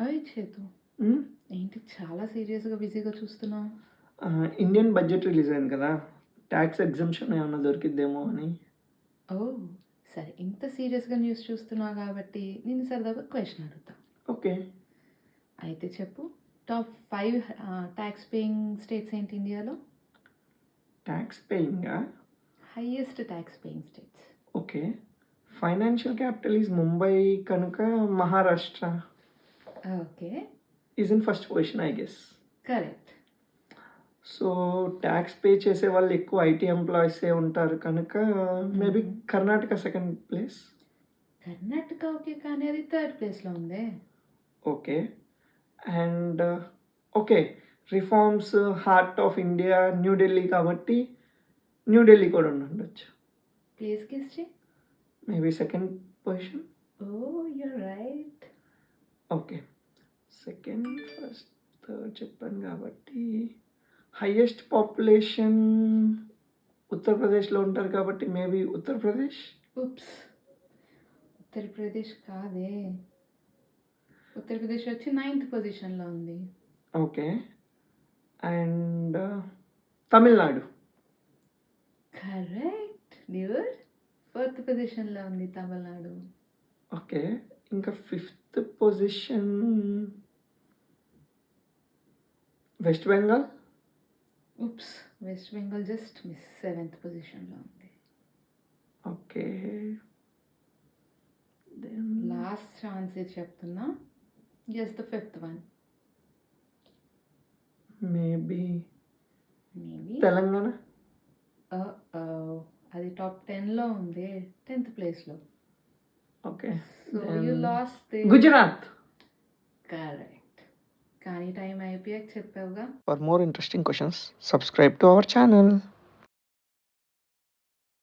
అయ్ చేతు. హ్మ్. ఏంటి చాలా సీరియస్‌గా, బిజీగా చూస్తున్నావు? ఇండియన్ బడ్జెట్ రిలీజ్ అయింది కదా! టాక్స్ ఎగ్జంప్షన్ ఏమన్నా దొరికిద్దేమో అని. ఓహ్! సరే ఇంత సీరియస్‌గా న్యూస్ చూస్తున్నావు కాబట్టి నిన్ను సరదాగా క్వెషన్ అడుగుతా. ఓకే. అయితే చెప్పు టాప్ 5 టాక్స్ పేయింగ్ స్టేట్స్ ఏంటి ఇండియాలో? టాక్స్ పేయింగా? Highest tax paying states. Okay. Financial capital is Mumbai కనుక Maharashtra okay. Is in first position I guess. Correct. So, tax pay చేసేవాళ్ళు ఎక్కువ ఐటీ ఎంప్లాయీసే ఉంటారు కనుక మేబీ హుహు. Karnataka second place. Karnataka okay. కానీ అది థర్డ్ ప్లేస్‌లో ఉందే. Okay. And okay. Reforms heart of India New Delhi కాబట్టి న్యూ ఢిల్లీ కూడా ఉండుండొచ్చు. ప్లేస్ గెస్ చెయి. Maybe second position. Oh! You're right. Okay. Second, first, third చెప్పాను కాబట్టి హైయెస్ట్ పాపులేషన్ ఉత్తరప్రదేశ్‌లో ఉంటారు కాబట్టి మేబీ ఉత్తరప్రదేశ్. ఉప్స్! ఉత్తరప్రదేశ్ కాదే. ఉత్తరప్రదేశ్ వచ్చి 9థ్ పొజిషన్‌లో ఉంది. Okay. And Tamil Nadu. Correct dude. 4థ్ పొజిషన్‌లో ఉంది తమిళనాడు. ఓకే. ఇంకా fifth position west Bengal. Oops! West Bengal just miss 7థ్ పొజిషన్‌లో ఉంది. ఓకే. దెన్ లాస్ట్ ఛాన్స్ ఇది చెప్తున్నా. Guess the fifth one. Maybe maybe. Telangana. ఓహ్! అది టాప్ 10లో ఉంది. 10థ్ ప్లేస్‌లో. Okay. So then you last the. Gujarat. Correct. కానీ టైం అయిపోయాక చెప్పావుగా. For more interesting questions, subscribe to our channel.